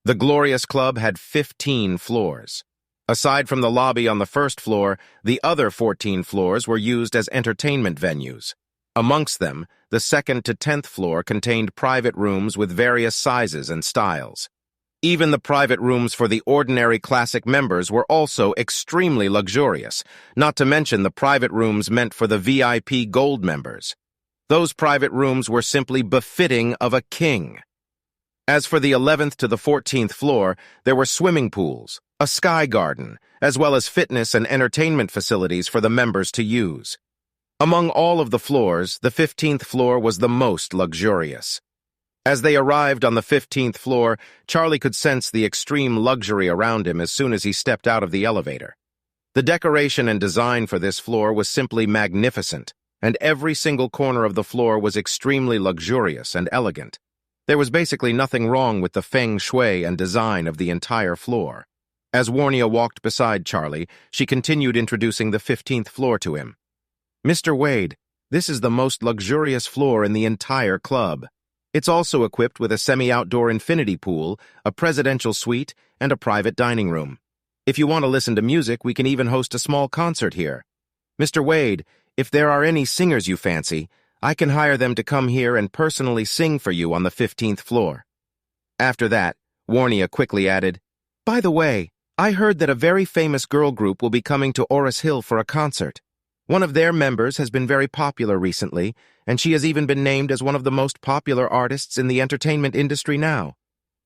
The Glorious Club had 15 floors. Aside from the lobby on the first floor, the other 14 floors were used as entertainment venues. Amongst them, the 2nd to 10th floor contained private rooms with various sizes and styles. Even the private rooms for the ordinary classic members were also extremely luxurious, not to mention the private rooms meant for the VIP Gold members. Those private rooms were simply befitting of a king. As for the 11th to the 14th floor, there were swimming pools, a sky garden, as well as fitness and entertainment facilities for the members to use. Among all of the floors, the 15th floor was the most luxurious. As they arrived on the 15th floor, Charlie could sense the extreme luxury around him as soon as he stepped out of the elevator. The decoration and design for this floor was simply magnificent, and every single corner of the floor was extremely luxurious and elegant. There was basically nothing wrong with the feng shui and design of the entire floor. As Warnia walked beside Charlie, she continued introducing the 15th floor to him. "Mr. Wade, this is the most luxurious floor in the entire club. It's also equipped with a semi-outdoor infinity pool, a presidential suite, and a private dining room. If you want to listen to music, we can even host a small concert here. Mr. Wade, if there are any singers you fancy, I can hire them to come here and personally sing for you on the 15th floor." After that, Warnia quickly added, "By the way, I heard that a very famous girl group will be coming to Oris Hill for a concert. One of their members has been very popular recently, and she has even been named as one of the most popular artists in the entertainment industry now.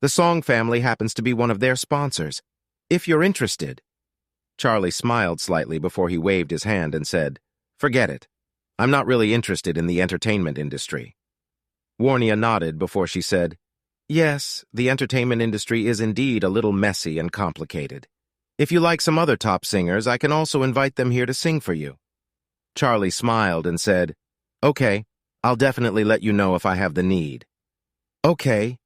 The Song family happens to be one of their sponsors. If you're interested." Charlie smiled slightly before he waved his hand and said, "Forget it. I'm not really interested in the entertainment industry." Warnia nodded before she said, "Yes, the entertainment industry is indeed a little messy and complicated. If you like some other top singers, I can also invite them here to sing for you." Charlie smiled and said, "Okay, I'll definitely let you know if I have the need." "Okay."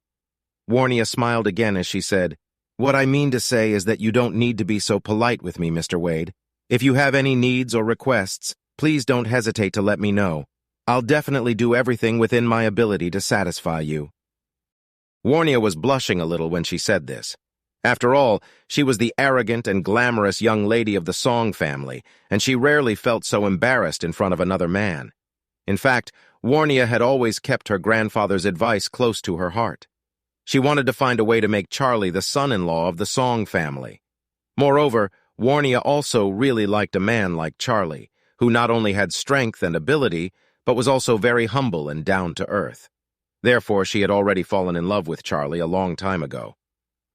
Warnia smiled again as she said, "What I mean to say is that you don't need to be so polite with me, Mr. Wade. If you have any needs or requests, please don't hesitate to let me know. I'll definitely do everything within my ability to satisfy you." Warnia was blushing a little when she said this. After all, she was the arrogant and glamorous young lady of the Song family, and she rarely felt so embarrassed in front of another man. In fact, Warnia had always kept her grandfather's advice close to her heart. She wanted to find a way to make Charlie the son-in-law of the Song family. Moreover, Warnia also really liked a man like Charlie, who not only had strength and ability, but was also very humble and down-to-earth. Therefore, she had already fallen in love with Charlie a long time ago.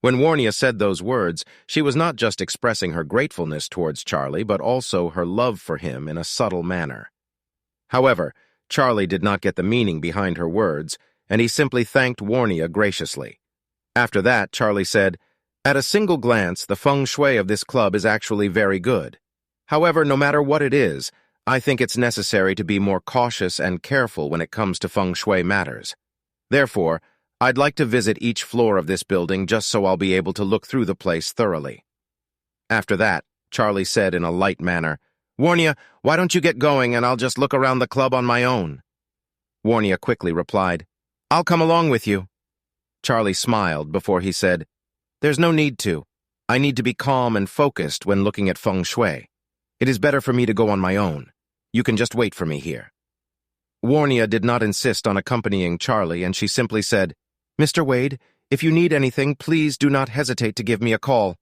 When Warnia said those words, she was not just expressing her gratefulness towards Charlie, but also her love for him in a subtle manner. However, Charlie did not get the meaning behind her words, and he simply thanked Warnia graciously. After that, Charlie said, "At a single glance, the feng shui of this club is actually very good. However, no matter what it is, I think it's necessary to be more cautious and careful when it comes to feng shui matters. Therefore, I'd like to visit each floor of this building just so I'll be able to look through the place thoroughly." After that, Charlie said in a light manner, "Warnia, why don't you get going and I'll just look around the club on my own?" Warnia quickly replied, "I'll come along with you." Charlie smiled before he said, "There's no need to. I need to be calm and focused when looking at feng shui. It is better for me to go on my own. You can just wait for me here." Warnia did not insist on accompanying Charlie, and she simply said, "Mr. Wade, if you need anything, please do not hesitate to give me a call."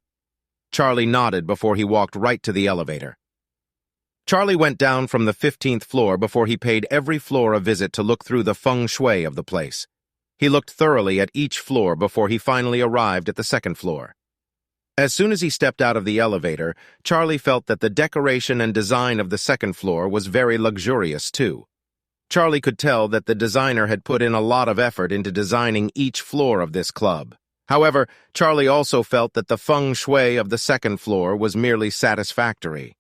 Charlie nodded before he walked right to the elevator. Charlie went down from the 15th floor before he paid every floor a visit to look through the feng shui of the place. He looked thoroughly at each floor before he finally arrived at the 2nd floor. As soon as he stepped out of the elevator, Charlie felt that the decoration and design of the 2nd floor was very luxurious too. Charlie could tell that the designer had put in a lot of effort into designing each floor of this club. However, Charlie also felt that the feng shui of the 2nd floor was merely satisfactory.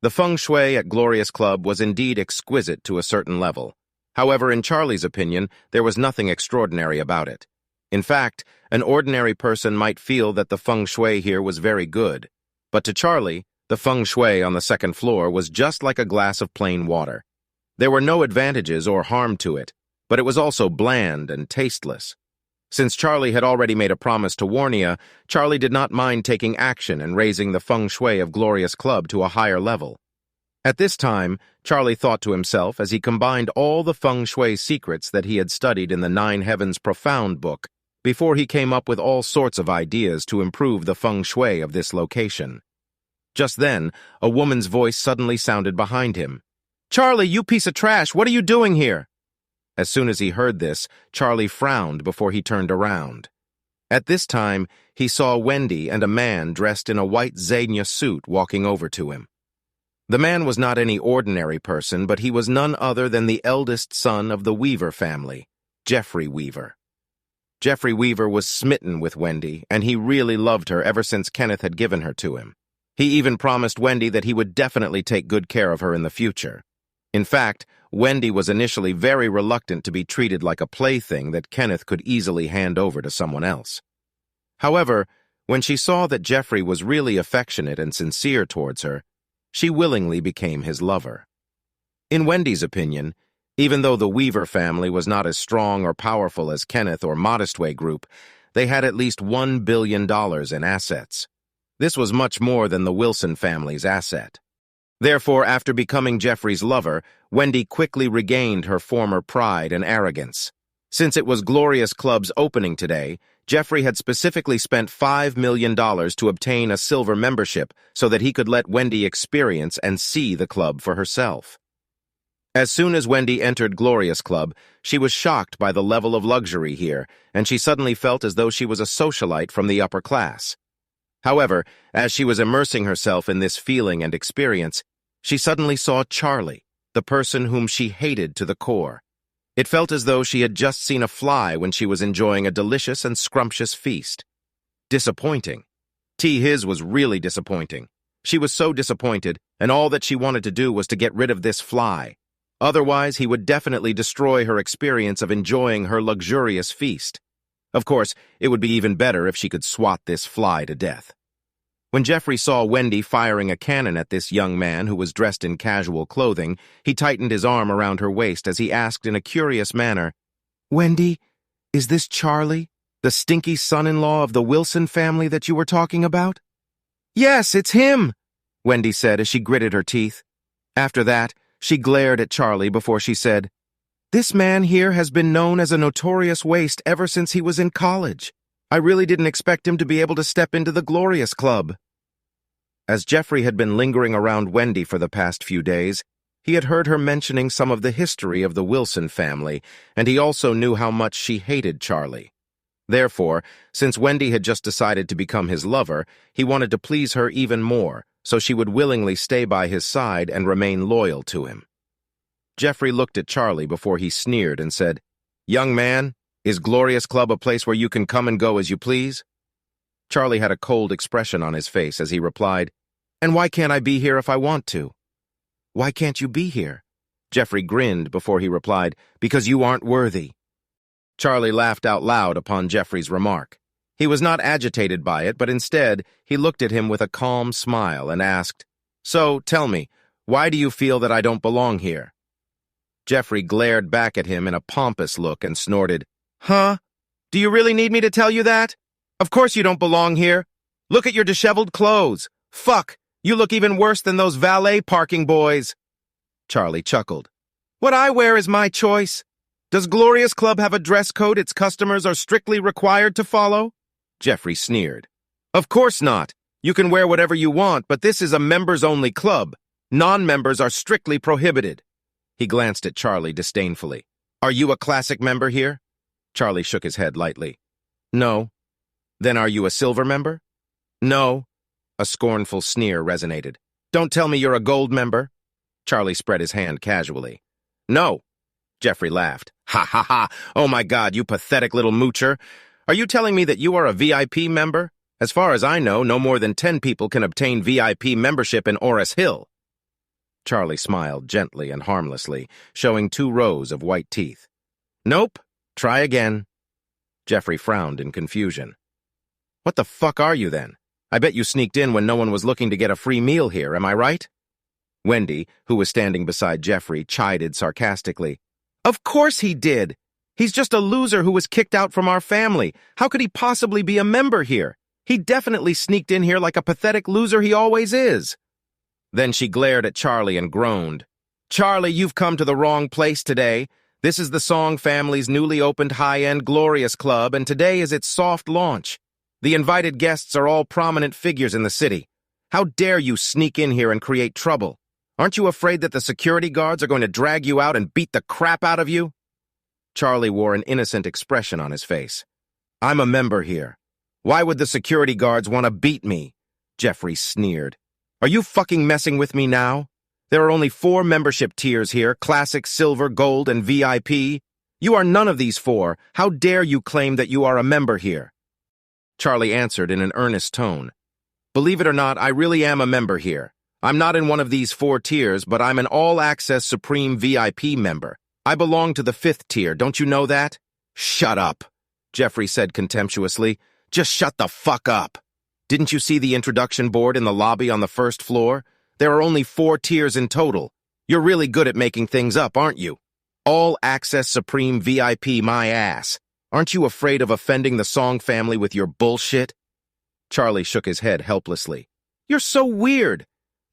The feng shui at Glorious Club was indeed exquisite to a certain level. However, in Charlie's opinion, there was nothing extraordinary about it. In fact, an ordinary person might feel that the feng shui here was very good. But to Charlie, the feng shui on the 2nd floor was just like a glass of plain water. There were no advantages or harm to it, but it was also bland and tasteless. Since Charlie had already made a promise to Warnia, Charlie did not mind taking action and raising the feng shui of Glorious Club to a higher level. At this time, Charlie thought to himself as he combined all the feng shui secrets that he had studied in the Nine Heavens Profound book before he came up with all sorts of ideas to improve the feng shui of this location. Just then, a woman's voice suddenly sounded behind him. "Charlie, you piece of trash, what are you doing here?" As soon as he heard this, Charlie frowned before he turned around. At this time, he saw Wendy and a man dressed in a white Xenia suit walking over to him. The man was not any ordinary person, but he was none other than the eldest son of the Weaver family, Jeffrey Weaver. Jeffrey Weaver was smitten with Wendy, and he really loved her ever since Kenneth had given her to him. He even promised Wendy that he would definitely take good care of her in the future. In fact, Wendy was initially very reluctant to be treated like a plaything that Kenneth could easily hand over to someone else. However, when she saw that Jeffrey was really affectionate and sincere towards her, she willingly became his lover. In Wendy's opinion, even though the Weaver family was not as strong or powerful as Kenneth or Modestway Group, they had at least $1 billion in assets. This was much more than the Wilson family's asset. Therefore, after becoming Jeffrey's lover, Wendy quickly regained her former pride and arrogance. Since it was Glorious Club's opening today, Jeffrey had specifically spent $5 million to obtain a silver membership so that he could let Wendy experience and see the club for herself. As soon as Wendy entered Glorious Club, she was shocked by the level of luxury here, and she suddenly felt as though she was a socialite from the upper class. However, as she was immersing herself in this feeling and experience, she suddenly saw Charlie, the person whom she hated to the core. It felt as though she had just seen a fly when she was enjoying a delicious and scrumptious feast. Disappointing. His was really disappointing. She was so disappointed, and all that she wanted to do was to get rid of this fly. Otherwise, he would definitely destroy her experience of enjoying her luxurious feast. Of course, it would be even better if she could swat this fly to death. When Jeffrey saw Wendy firing a cannon at this young man who was dressed in casual clothing, he tightened his arm around her waist as he asked in a curious manner, "Wendy, is this Charlie, the stinky son-in-law of the Wilson family that you were talking about?" "Yes, it's him," Wendy said as she gritted her teeth. After that, she glared at Charlie before she said, "This man here has been known as a notorious waste ever since he was in college. I really didn't expect him to be able to step into the Glorious Club." As Jeffrey had been lingering around Wendy for the past few days, he had heard her mentioning some of the history of the Wilson family, and he also knew how much she hated Charlie. Therefore, since Wendy had just decided to become his lover, he wanted to please her even more, so she would willingly stay by his side and remain loyal to him. Jeffrey looked at Charlie before he sneered and said, "Young man, is Glorious Club a place where you can come and go as you please?" Charlie had a cold expression on his face as he replied, "And why can't I be here if I want to?" "Why can't you be here?" Jeffrey grinned before he replied, "Because you aren't worthy." Charlie laughed out loud upon Jeffrey's remark. He was not agitated by it, but instead, he looked at him with a calm smile and asked, "So, tell me, why do you feel that I don't belong here?" Jeffrey glared back at him in a pompous look and snorted, "Huh? Do you really need me to tell you that? Of course you don't belong here. Look at your disheveled clothes. Fuck, you look even worse than those valet parking boys." Charlie chuckled. "What I wear is my choice. Does Glorious Club have a dress code its customers are strictly required to follow?" Jeffrey sneered. "Of course not. You can wear whatever you want, but this is a members-only club. Non-members are strictly prohibited." He glanced at Charlie disdainfully. "Are you a classic member here?" Charlie shook his head lightly. "No." "Then are you a silver member?" "No." A scornful sneer resonated. "Don't tell me you're a gold member." Charlie spread his hand casually. "No." Jeffrey laughed. "Ha ha ha! Oh my God, you pathetic little moocher! Are you telling me that you are a VIP member? As far as I know, no more than 10 people can obtain VIP membership in Oris Hill." Charlie smiled gently and harmlessly, showing 2 rows of white teeth. "Nope. Try again." Jeffrey frowned in confusion. "What the fuck are you then? I bet you sneaked in when no one was looking to get a free meal here, am I right?" Wendy, who was standing beside Jeffrey, chided sarcastically. "Of course he did. He's just a loser who was kicked out from our family. How could he possibly be a member here? He definitely sneaked in here like a pathetic loser he always is." Then she glared at Charlie and groaned. "Charlie, you've come to the wrong place today. This is the Song family's newly opened high-end Glorious Club, and today is its soft launch. The invited guests are all prominent figures in the city. How dare you sneak in here and create trouble? Aren't you afraid that the security guards are going to drag you out and beat the crap out of you?" Charlie wore an innocent expression on his face. "I'm a member here. Why would the security guards want to beat me?" Jeffrey sneered. "Are you fucking messing with me now? There are only 4 membership tiers here: Classic, Silver, Gold, and VIP. You are none of these 4. How dare you claim that you are a member here?" Charlie answered in an earnest tone. "Believe it or not, I really am a member here. I'm not in one of these 4 tiers, but I'm an all-access Supreme VIP member. I belong to the 5th tier, don't you know that?" "Shut up," Jeffrey said contemptuously. "Just shut the fuck up. Didn't you see the introduction board in the lobby on the 1st floor? There are only 4 tiers in total. You're really good at making things up, aren't you? All-access Supreme VIP my ass. Aren't you afraid of offending the Song family with your bullshit?" Charlie shook his head helplessly. "You're so weird.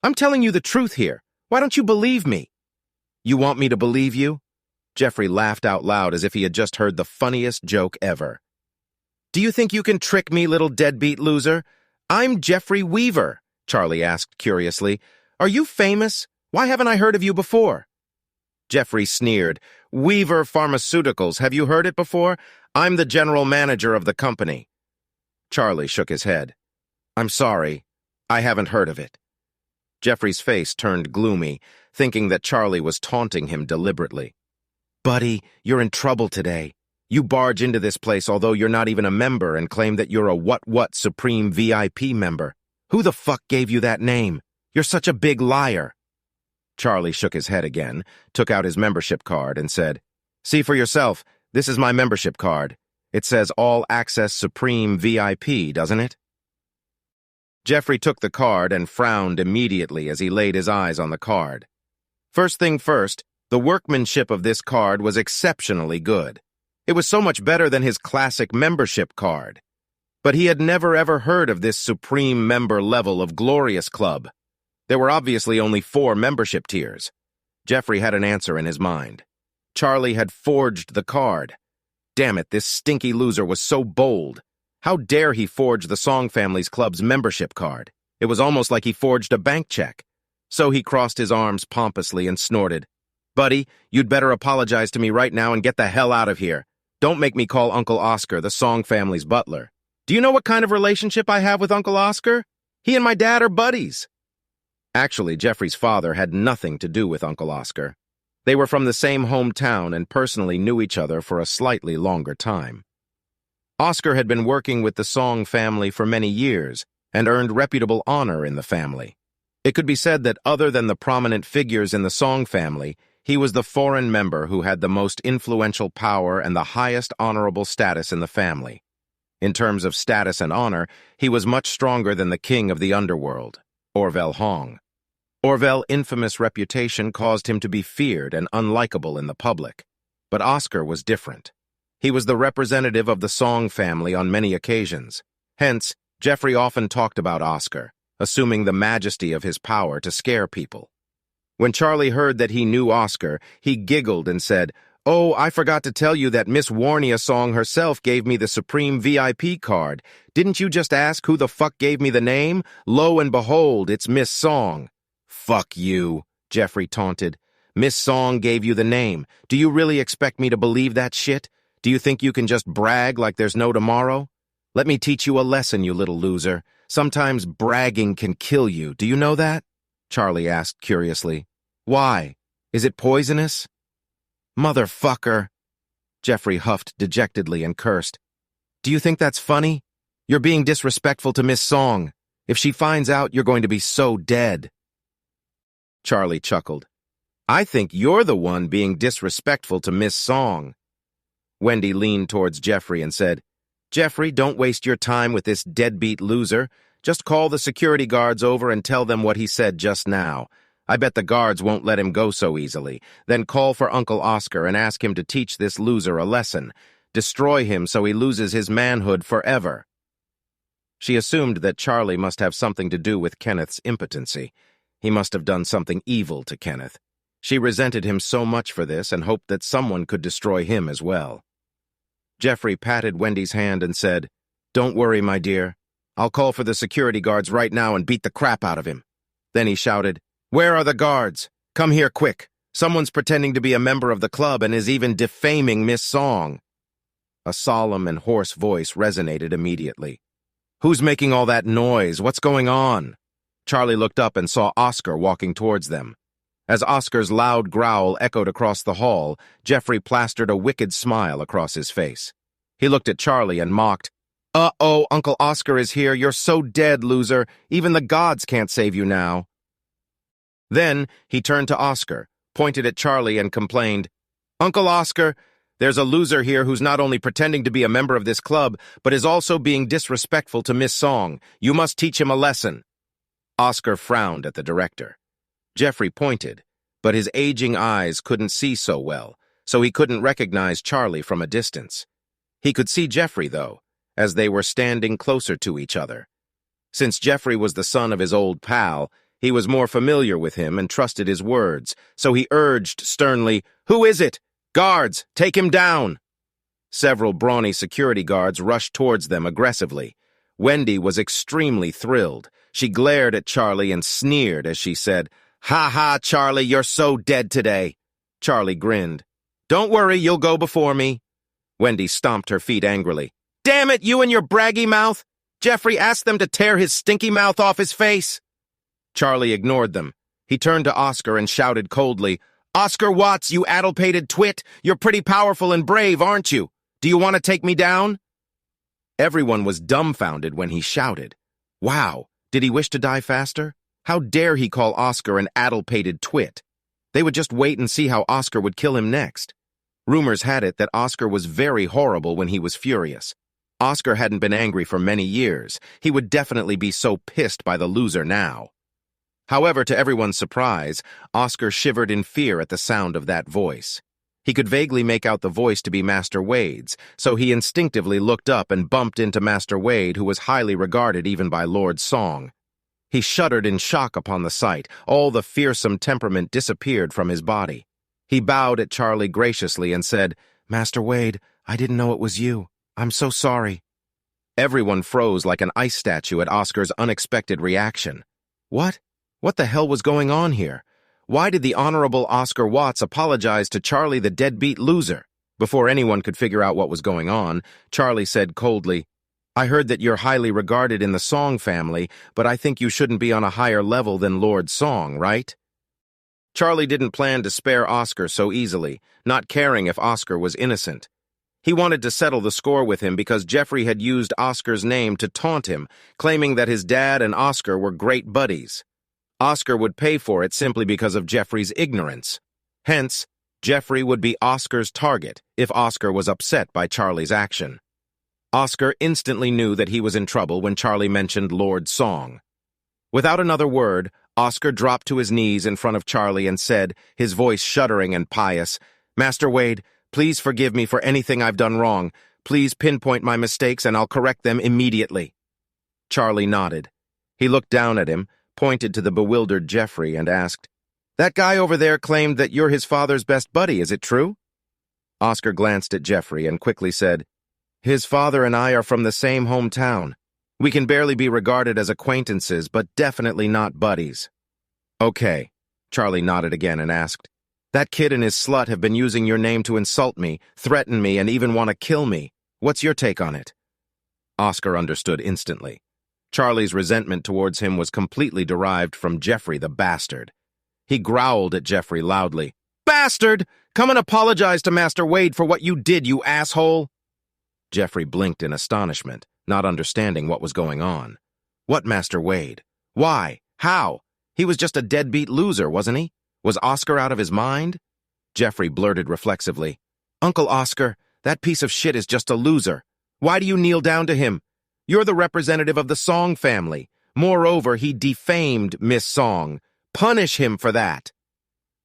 I'm telling you the truth here. Why don't you believe me?" "You want me to believe you?" Jeffrey laughed out loud as if he had just heard the funniest joke ever. "Do you think you can trick me, little deadbeat loser?" "I'm Jeffrey Weaver," Charlie asked curiously. "Are you famous? Why haven't I heard of you before?" Jeffrey sneered. "Weaver Pharmaceuticals, have you heard it before? I'm the general manager of the company." Charlie shook his head. "I'm sorry, I haven't heard of it." Jeffrey's face turned gloomy, thinking that Charlie was taunting him deliberately. "Buddy, you're in trouble today. You barge into this place although you're not even a member and claim that you're a what Supreme VIP member. Who the fuck gave you that name? You're such a big liar." Charlie shook his head again, took out his membership card, and said, "See for yourself, this is my membership card. It says All Access Supreme VIP, doesn't it?" Jeffrey took the card and frowned immediately as he laid his eyes on the card. First thing first, the workmanship of this card was exceptionally good. It was so much better than his classic membership card. But he had never ever heard of this supreme member level of Glorious Club. There were obviously only 4 membership tiers. Jeffrey had an answer in his mind. Charlie had forged the card. Damn it, this stinky loser was so bold. How dare he forge the Song family's club's membership card? It was almost like he forged a bank check. So he crossed his arms pompously and snorted. "Buddy, you'd better apologize to me right now and get the hell out of here. Don't make me call Uncle Oscar, the Song family's butler. Do you know what kind of relationship I have with Uncle Oscar? He and my dad are buddies." Actually, Jeffrey's father had nothing to do with Uncle Oscar. They were from the same hometown and personally knew each other for a slightly longer time. Oscar had been working with the Song family for many years and earned reputable honor in the family. It could be said that other than the prominent figures in the Song family, he was the foreign member who had the most influential power and the highest honorable status in the family. In terms of status and honor, he was much stronger than the king of the underworld, Orville Hong. Orville's infamous reputation caused him to be feared and unlikable in the public. But Oscar was different. He was the representative of the Song family on many occasions. Hence, Jeffrey often talked about Oscar, assuming the majesty of his power to scare people. When Charlie heard that he knew Oscar, he giggled and said, "Oh, I forgot to tell you that Miss Warnia Song herself gave me the Supreme VIP card. Didn't you just ask who the fuck gave me the name? Lo and behold, it's Miss Song." "Fuck you," Jeffrey taunted. "Miss Song gave you the name. Do you really expect me to believe that shit? Do you think you can just brag like there's no tomorrow? Let me teach you a lesson, you little loser. Sometimes bragging can kill you. Do you know that?" Charlie asked curiously. "Why? Is it poisonous?" "Motherfucker," Jeffrey huffed dejectedly and cursed. "Do you think that's funny? You're being disrespectful to Miss Song. If she finds out, you're going to be so dead." Charlie chuckled. "I think you're the one being disrespectful to Miss Song." Wendy leaned towards Jeffrey and said, "Jeffrey, don't waste your time with this deadbeat loser. Just call the security guards over and tell them what he said just now. I bet the guards won't let him go so easily. Then call for Uncle Oscar and ask him to teach this loser a lesson. Destroy him so he loses his manhood forever. She assumed that Charlie must have something to do with Kenneth's impotency. He must have done something evil to Kenneth. She resented him so much for this and hoped that someone could destroy him as well. Jeffrey patted Wendy's hand and said, "Don't worry, my dear. I'll call for the security guards right now and beat the crap out of him." Then he shouted, "Where are the guards? Come here quick. Someone's pretending to be a member of the club and is even defaming Miss Song." A solemn and hoarse voice resonated immediately. "Who's making all that noise? What's going on?" Charlie looked up and saw Oscar walking towards them. As Oscar's loud growl echoed across the hall, Jeffrey plastered a wicked smile across his face. He looked at Charlie and mocked, "Uh-oh, Uncle Oscar is here. You're so dead, loser. Even the gods can't save you now." Then he turned to Oscar, pointed at Charlie and complained, "Uncle Oscar, there's a loser here who's not only pretending to be a member of this club, but is also being disrespectful to Miss Song. You must teach him a lesson." Oscar frowned at the director. Jeffrey pointed, but his aging eyes couldn't see so well, so he couldn't recognize Charlie from a distance. He could see Jeffrey, though, as they were standing closer to each other. Since Jeffrey was the son of his old pal, he was more familiar with him and trusted his words, so he urged sternly, "Who is it? Guards, take him down!" Several brawny security guards rushed towards them aggressively. Wendy was extremely thrilled. She glared at Charlie and sneered as she said, "Ha ha, Charlie, you're so dead today." Charlie grinned. "Don't worry, you'll go before me." Wendy stomped her feet angrily. "Damn it, you and your braggy mouth! Jeffrey, asked them to tear his stinky mouth off his face." Charlie ignored them. He turned to Oscar and shouted coldly, "Oscar Watts, you addle-pated twit! You're pretty powerful and brave, aren't you? Do you want to take me down?" Everyone was dumbfounded when he shouted. Wow, did he wish to die faster? How dare he call Oscar an addle-pated twit? They would just wait and see how Oscar would kill him next. Rumors had it that Oscar was very horrible when he was furious. Oscar hadn't been angry for many years. He would definitely be so pissed by the loser now. However, to everyone's surprise, Oscar shivered in fear at the sound of that voice. He could vaguely make out the voice to be Master Wade's, so he instinctively looked up and bumped into Master Wade, who was highly regarded even by Lord Song. He shuddered in shock upon the sight. All the fearsome temperament disappeared from his body. He bowed at Charlie graciously and said, "Master Wade, I didn't know it was you. I'm so sorry." Everyone froze like an ice statue at Oscar's unexpected reaction. What? What the hell was going on here? Why did the Honorable Oscar Watts apologize to Charlie the deadbeat loser? Before anyone could figure out what was going on, Charlie said coldly, "I heard that you're highly regarded in the Song family, but I think you shouldn't be on a higher level than Lord Song, right?" Charlie didn't plan to spare Oscar so easily, not caring if Oscar was innocent. He wanted to settle the score with him because Jeffrey had used Oscar's name to taunt him, claiming that his dad and Oscar were great buddies. Oscar would pay for it simply because of Jeffrey's ignorance. Hence, Jeffrey would be Oscar's target if Oscar was upset by Charlie's action. Oscar instantly knew that he was in trouble when Charlie mentioned Lord Song. Without another word, Oscar dropped to his knees in front of Charlie and said, his voice shuddering and pious, "Master Wade, please forgive me for anything I've done wrong. Please pinpoint my mistakes and I'll correct them immediately." Charlie nodded. He looked down at him, pointed to the bewildered Jeffrey, and asked, "That guy over there claimed that you're his father's best buddy, is it true?" Oscar glanced at Jeffrey and quickly said, "His father and I are from the same hometown. We can barely be regarded as acquaintances, but definitely not buddies." "Okay," Charlie nodded again and asked, "That kid and his slut have been using your name to insult me, threaten me, and even want to kill me. What's your take on it?" Oscar understood instantly. Charlie's resentment towards him was completely derived from Jeffrey the bastard. He growled at Jeffrey loudly, "Bastard! Come and apologize to Master Wade for what you did, you asshole!" Jeffrey blinked in astonishment, not understanding what was going on. What Master Wade? Why? How? He was just a deadbeat loser, wasn't he? Was Oscar out of his mind? Jeffrey blurted reflexively, "Uncle Oscar, that piece of shit is just a loser. Why do you kneel down to him? You're the representative of the Song family. Moreover, he defamed Miss Song. Punish him for that!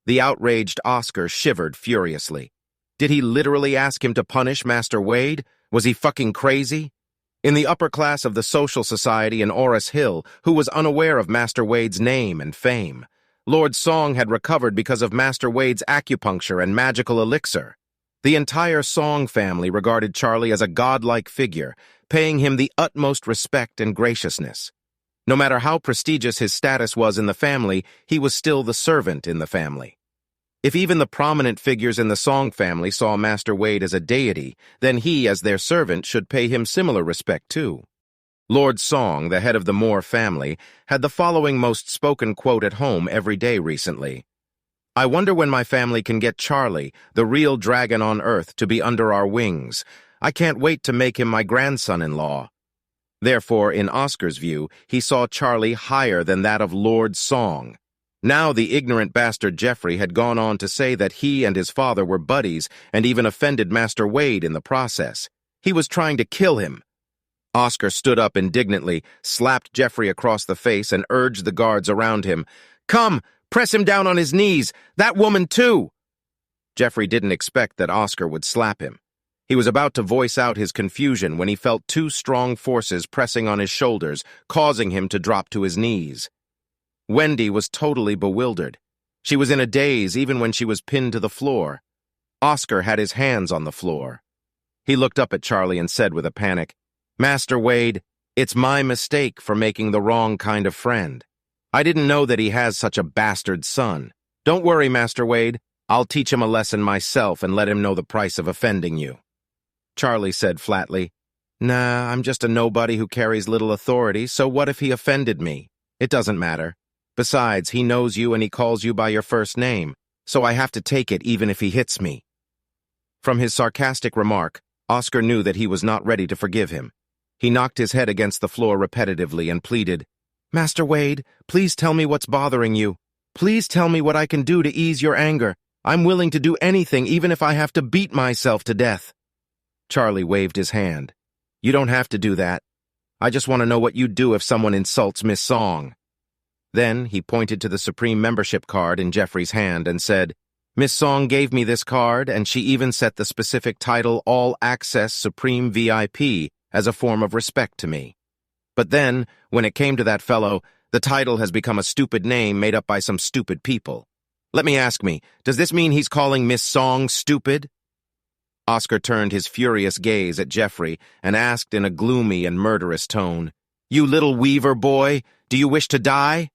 The outraged Oscar shivered furiously. Did he literally ask him to punish Master Wade? Was he fucking crazy? In the upper class of the social society in Oris Hill, who was unaware of Master Wade's name and fame? Lord Song had recovered because of Master Wade's acupuncture and magical elixir. The entire Song family regarded Charlie as a godlike figure, paying him the utmost respect and graciousness. No matter how prestigious his status was in the family, he was still the servant in the family. If even the prominent figures in the Song family saw Master Wade as a deity, then he, as their servant, should pay him similar respect too. Lord Song, the head of the Moore family, had the following most spoken quote at home every day recently. "I wonder when my family can get Charlie, the real dragon on earth, to be under our wings. I can't wait to make him my grandson-in-law." Therefore, in Oscar's view, he saw Charlie higher than that of Lord Song. Now the ignorant bastard Jeffrey had gone on to say that he and his father were buddies and even offended Master Wade in the process. He was trying to kill him. Oscar stood up indignantly, slapped Jeffrey across the face, and urged the guards around him. "Come, press him down on his knees! That woman too!" Jeffrey didn't expect that Oscar would slap him. He was about to voice out his confusion when he felt two strong forces pressing on his shoulders, causing him to drop to his knees. Wendy was totally bewildered. She was in a daze even when she was pinned to the floor. Oscar had his hands on the floor. He looked up at Charlie and said with a panic, "Master Wade, it's my mistake for making the wrong kind of friend. I didn't know that he has such a bastard son. Don't worry, Master Wade. I'll teach him a lesson myself and let him know the price of offending you." Charlie said flatly, "Nah, I'm just a nobody who carries little authority, so what if he offended me? It doesn't matter. Besides, he knows you and he calls you by your first name, so I have to take it even if he hits me." From his sarcastic remark, Oscar knew that he was not ready to forgive him. He knocked his head against the floor repetitively and pleaded, "Master Wade, please tell me what's bothering you. Please tell me what I can do to ease your anger. I'm willing to do anything, even if I have to beat myself to death." Charlie waved his hand. "You don't have to do that. I just want to know what you'd do if someone insults Miss Song." Then he pointed to the Supreme membership card in Jeffrey's hand and said, "Miss Song gave me this card, and she even set the specific title All Access Supreme VIP as a form of respect to me. But then, when it came to that fellow, the title has become a stupid name made up by some stupid people. Let me ask me, does this mean he's calling Miss Song stupid?" Oscar turned his furious gaze at Jeffrey and asked in a gloomy and murderous tone, "You little weaver boy, do you wish to die?"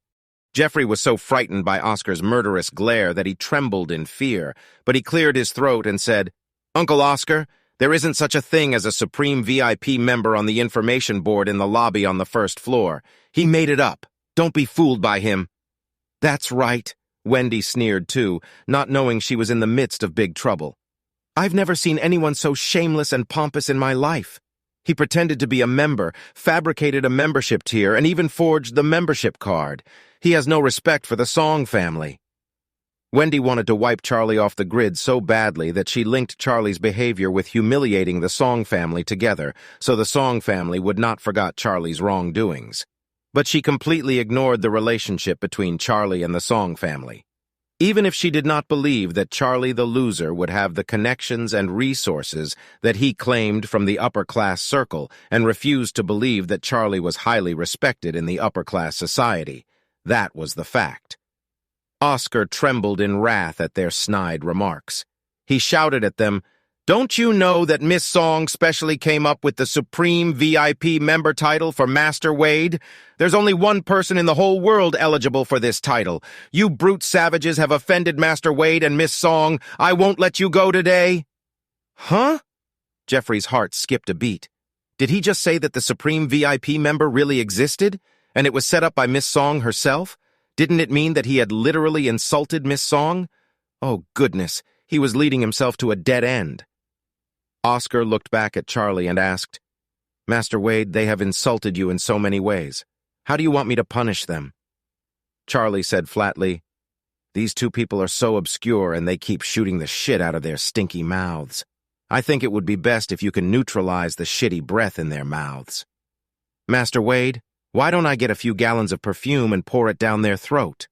Jeffrey was so frightened by Oscar's murderous glare that he trembled in fear, but he cleared his throat and said, "Uncle Oscar, there isn't such a thing as a Supreme VIP member on the information board in the lobby on the first floor. He made it up. Don't be fooled by him." "That's right," Wendy sneered too, not knowing she was in the midst of big trouble. "I've never seen anyone so shameless and pompous in my life. He pretended to be a member, fabricated a membership tier, and even forged the membership card. He has no respect for the Song family." Wendy wanted to wipe Charlie off the grid so badly that she linked Charlie's behavior with humiliating the Song family together, so the Song family would not forget Charlie's wrongdoings. But she completely ignored the relationship between Charlie and the Song family. Even if she did not believe that Charlie the loser would have the connections and resources that he claimed from the upper-class circle and refused to believe that Charlie was highly respected in the upper-class society, that was the fact. Oscar trembled in wrath at their snide remarks. He shouted at them, "Don't you know that Miss Song specially came up with the Supreme VIP member title for Master Wade? There's only one person in the whole world eligible for this title. You brute savages have offended Master Wade and Miss Song. I won't let you go today." "Huh?" Jeffrey's heart skipped a beat. Did he just say that the Supreme VIP member really existed, and it was set up by Miss Song herself? Didn't it mean that he had literally insulted Miss Song? Oh, goodness, he was leading himself to a dead end. Oscar looked back at Charlie and asked, "Master Wade, they have insulted you in so many ways. How do you want me to punish them?" Charlie said flatly, "These two people are so obscure and they keep shooting the shit out of their stinky mouths. I think it would be best if you can neutralize the shitty breath in their mouths. Master Wade, why don't I get a few gallons of perfume and pour it down their throat?"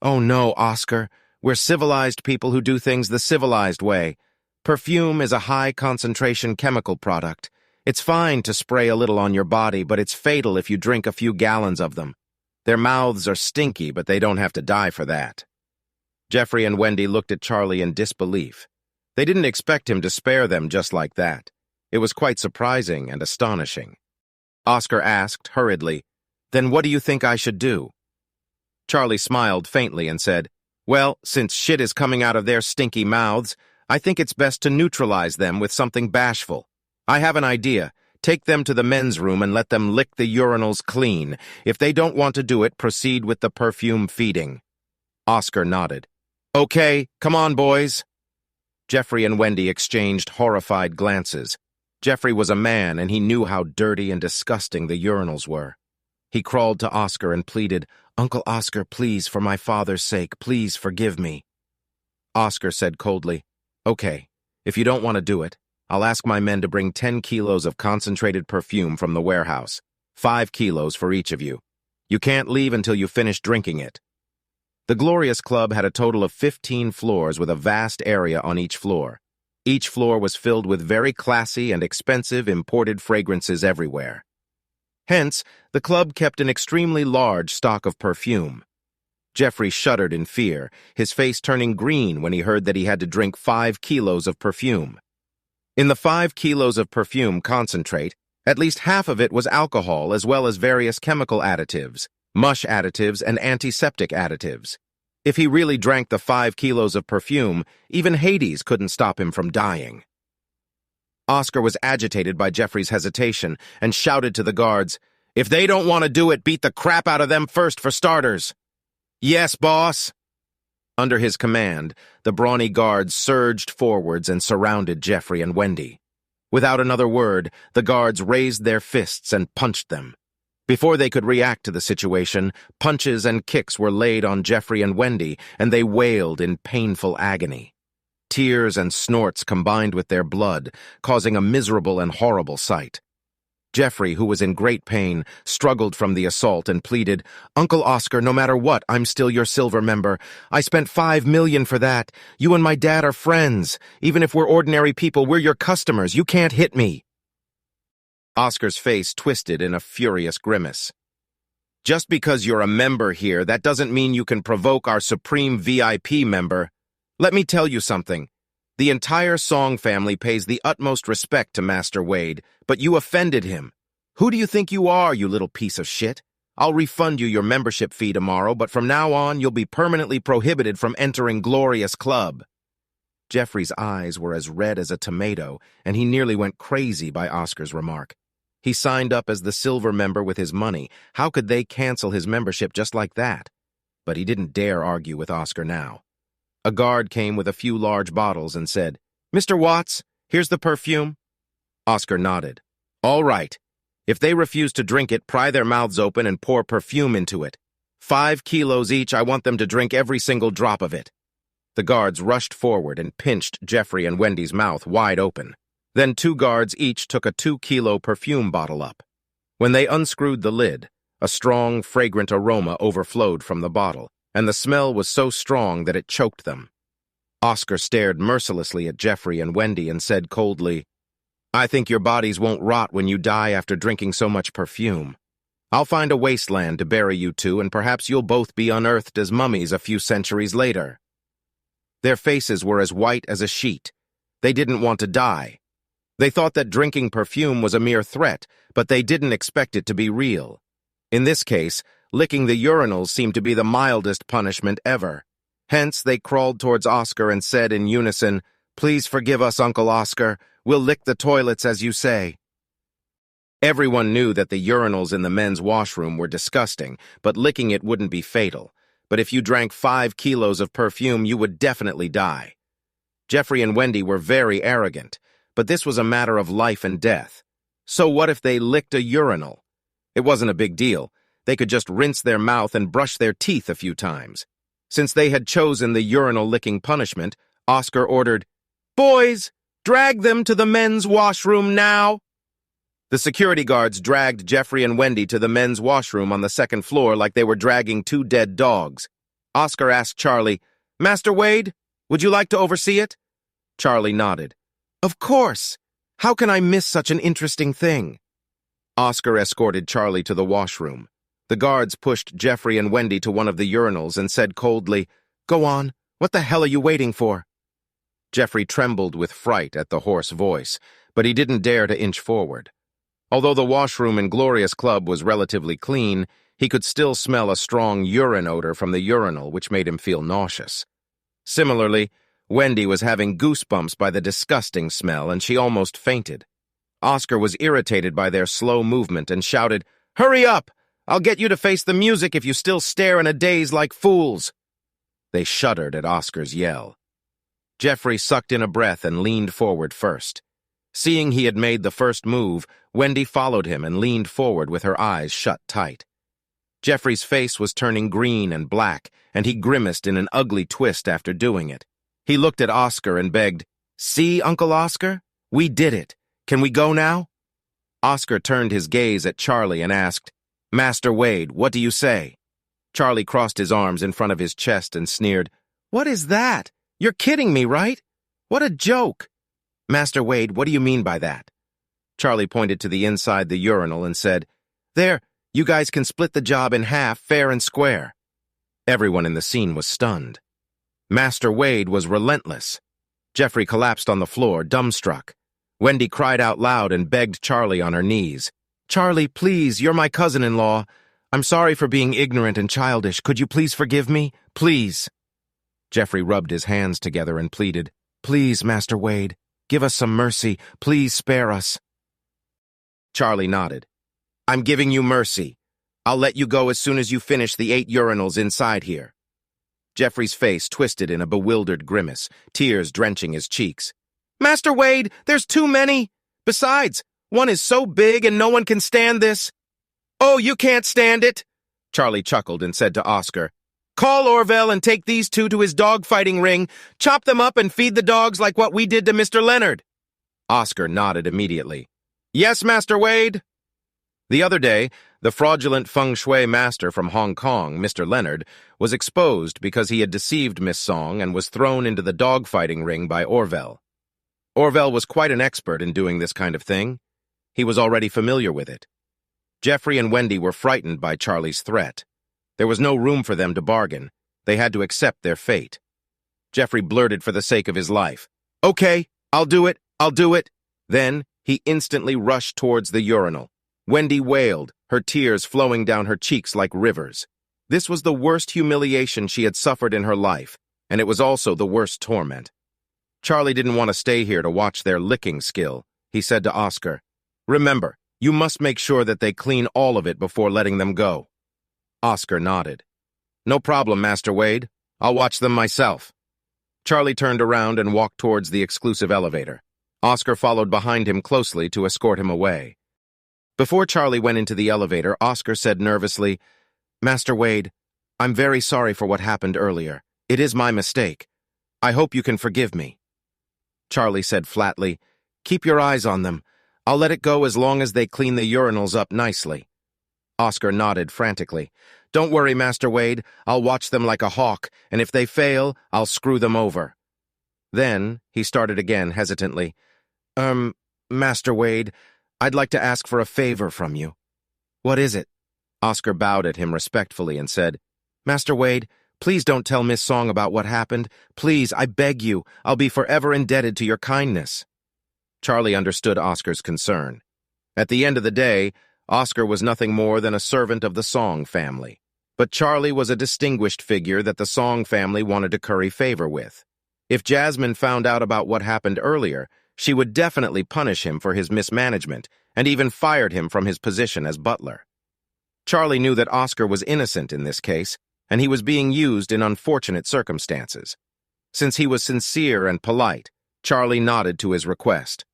Oh no, Oscar. We're civilized people who do things the civilized way. Perfume is a high-concentration chemical product. It's fine to spray a little on your body, but it's fatal if you drink a few gallons of them. Their mouths are stinky, but they don't have to die for that. Jeffrey and Wendy looked at Charlie in disbelief. They didn't expect him to spare them just like that. It was quite surprising and astonishing. Oscar asked, hurriedly, "Then what do you think I should do?" Charlie smiled faintly and said, "Well, since shit is coming out of their stinky mouths, I think it's best to neutralize them with something bashful. I have an idea. Take them to the men's room and let them lick the urinals clean. If they don't want to do it, proceed with the perfume feeding." Oscar nodded. "Okay, come on, boys." Jeffrey and Wendy exchanged horrified glances. Jeffrey was a man, and he knew how dirty and disgusting the urinals were. He crawled to Oscar and pleaded, "Uncle Oscar, please, for my father's sake, please forgive me." Oscar said coldly, "Okay, if you don't want to do it, I'll ask my men to bring 10 kilos of concentrated perfume from the warehouse, 5 kilos for each of you. You can't leave until you finish drinking it." The Glorious Club had a total of 15 floors with a vast area on each floor. Each floor was filled with very classy and expensive imported fragrances everywhere. Hence, the club kept an extremely large stock of perfume. Jeffrey shuddered in fear, his face turning green when he heard that he had to drink 5 kilos of perfume. In the 5 kilos of perfume concentrate, at least half of it was alcohol as well as various chemical additives, mush additives, and antiseptic additives. If he really drank the 5 kilos of perfume, even Hades couldn't stop him from dying. Oscar was agitated by Jeffrey's hesitation and shouted to the guards, "If they don't want to do it, beat the crap out of them first for starters." "Yes, boss." Under his command, the brawny guards surged forwards and surrounded Jeffrey and Wendy. Without another word, the guards raised their fists and punched them. Before they could react to the situation, punches and kicks were laid on Jeffrey and Wendy, and they wailed in painful agony. Tears and snorts combined with their blood, causing a miserable and horrible sight. Jeffrey, who was in great pain, struggled from the assault and pleaded, "Uncle Oscar, no matter what, I'm still your silver member. I spent $5 million for that. You and my dad are friends. Even if we're ordinary people, we're your customers. You can't hit me." Oscar's face twisted in a furious grimace. "Just because you're a member here, that doesn't mean you can provoke our supreme VIP member. Let me tell you something. The entire Song family pays the utmost respect to Master Wade, but you offended him. Who do you think you are, you little piece of shit? I'll refund you your membership fee tomorrow, but from now on, you'll be permanently prohibited from entering Glorious Club." Jeffrey's eyes were as red as a tomato, and he nearly went crazy by Oscar's remark. He signed up as the silver member with his money. How could they cancel his membership just like that? But he didn't dare argue with Oscar now. A guard came with a few large bottles and said, "Mr. Watts, here's the perfume." Oscar nodded. "All right. If they refuse to drink it, pry their mouths open and pour perfume into it. 5 kilos each, I want them to drink every single drop of it." The guards rushed forward and pinched Jeffrey and Wendy's mouth wide open. Then 2 guards each took a 2-kilo perfume bottle up. When they unscrewed the lid, a strong, fragrant aroma overflowed from the bottle, and the smell was so strong that it choked them. Oscar stared mercilessly at Jeffrey and Wendy and said coldly, "I think your bodies won't rot when you die after drinking so much perfume. I'll find a wasteland to bury you two, and perhaps you'll both be unearthed as mummies a few centuries later." Their faces were as white as a sheet. They didn't want to die. They thought that drinking perfume was a mere threat, but they didn't expect it to be real. In this case, licking the urinals seemed to be the mildest punishment ever. Hence, they crawled towards Oscar and said in unison, "Please forgive us, Uncle Oscar. We'll lick the toilets as you say." Everyone knew that the urinals in the men's washroom were disgusting, but licking it wouldn't be fatal. But if you drank 5 kilos of perfume, you would definitely die. Jeffrey and Wendy were very arrogant, but this was a matter of life and death. So what if they licked a urinal? It wasn't a big deal. They could just rinse their mouth and brush their teeth a few times. Since they had chosen the urinal-licking punishment, Oscar ordered, "Boys, drag them to the men's washroom now." The security guards dragged Jeffrey and Wendy to the men's washroom on the 2nd floor like they were dragging 2 dead dogs. Oscar asked Charlie, "Master Wade, would you like to oversee it?" Charlie nodded. "Of course! How can I miss such an interesting thing?" Oscar escorted Charlie to the washroom. The guards pushed Jeffrey and Wendy to one of the urinals and said coldly, "Go on. What the hell are you waiting for?" Jeffrey trembled with fright at the hoarse voice, but he didn't dare to inch forward. Although the washroom in Gloria's Club was relatively clean, he could still smell a strong urine odor from the urinal, which made him feel nauseous. Similarly, Wendy was having goosebumps by the disgusting smell, and she almost fainted. Oscar was irritated by their slow movement and shouted, "Hurry up! I'll get you to face the music if you still stare in a daze like fools." They shuddered at Oscar's yell. Jeffrey sucked in a breath and leaned forward first. Seeing he had made the first move, Wendy followed him and leaned forward with her eyes shut tight. Jeffrey's face was turning green and black, and he grimaced in an ugly twist after doing it. He looked at Oscar and begged, "See, Uncle Oscar? We did it. Can we go now?" Oscar turned his gaze at Charlie and asked, "Master Wade, what do you say?" Charlie crossed his arms in front of his chest and sneered, "What is that? You're kidding me, right? What a joke!" "Master Wade, what do you mean by that?" Charlie pointed to the inside the urinal and said, "There, you guys can split the job in half, fair and square." Everyone in the scene was stunned. Master Wade was relentless. Jeffrey collapsed on the floor, dumbstruck. Wendy cried out loud and begged Charlie on her knees. "Charlie, please, you're my cousin-in-law. I'm sorry for being ignorant and childish. Could you please forgive me? Please." Jeffrey rubbed his hands together and pleaded, "Please, Master Wade, give us some mercy. Please spare us." Charlie nodded. "I'm giving you mercy. I'll let you go as soon as you finish the 8 urinals inside here." Jeffrey's face twisted in a bewildered grimace, tears drenching his cheeks. "Master Wade, there's too many. Besides, one is so big and no one can stand this." "Oh, you can't stand it?" Charlie chuckled and said to Oscar, "Call Orville and take these 2 to his dog-fighting ring, chop them up and feed the dogs like what we did to Mr. Leonard." Oscar nodded immediately. "Yes, Master Wade." The other day, the fraudulent feng shui master from Hong Kong, Mr. Leonard, was exposed because he had deceived Miss Song and was thrown into the dog-fighting ring by Orville. Orville was quite an expert in doing this kind of thing. He was already familiar with it. Jeffrey and Wendy were frightened by Charlie's threat. There was no room for them to bargain. They had to accept their fate. Jeffrey blurted for the sake of his life, "Okay, I'll do it, I'll do it." Then he instantly rushed towards the urinal. Wendy wailed, her tears flowing down her cheeks like rivers. This was the worst humiliation she had suffered in her life, and it was also the worst torment. Charlie didn't want to stay here to watch their licking skill. He said to Oscar, "Remember, you must make sure that they clean all of it before letting them go." Oscar nodded. "No problem, Master Wade. I'll watch them myself." Charlie turned around and walked towards the exclusive elevator. Oscar followed behind him closely to escort him away. Before Charlie went into the elevator, Oscar said nervously, "Master Wade, I'm very sorry for what happened earlier. It is my mistake. I hope you can forgive me." Charlie said flatly, "Keep your eyes on them. I'll let it go as long as they clean the urinals up nicely." Oscar nodded frantically. "Don't worry, Master Wade. I'll watch them like a hawk, and if they fail, I'll screw them over." Then he started again hesitantly. Master Wade, I'd like to ask for a favor from you." "What is it?" Oscar bowed at him respectfully and said, "Master Wade, please don't tell Miss Song about what happened. Please, I beg you. I'll be forever indebted to your kindness." Charlie understood Oscar's concern. At the end of the day, Oscar was nothing more than a servant of the Song family. But Charlie was a distinguished figure that the Song family wanted to curry favor with. If Jasmine found out about what happened earlier, she would definitely punish him for his mismanagement and even fired him from his position as butler. Charlie knew that Oscar was innocent in this case, and he was being used in unfortunate circumstances. Since he was sincere and polite, Charlie nodded to his request.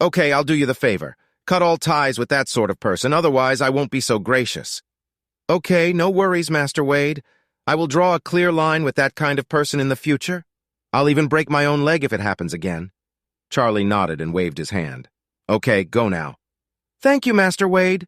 "Okay, I'll do you the favor. Cut all ties with that sort of person, otherwise I won't be so gracious." "Okay, no worries, Master Wade. I will draw a clear line with that kind of person in the future. I'll even break my own leg if it happens again." Charlie nodded and waved his hand. "Okay, go now." "Thank you, Master Wade."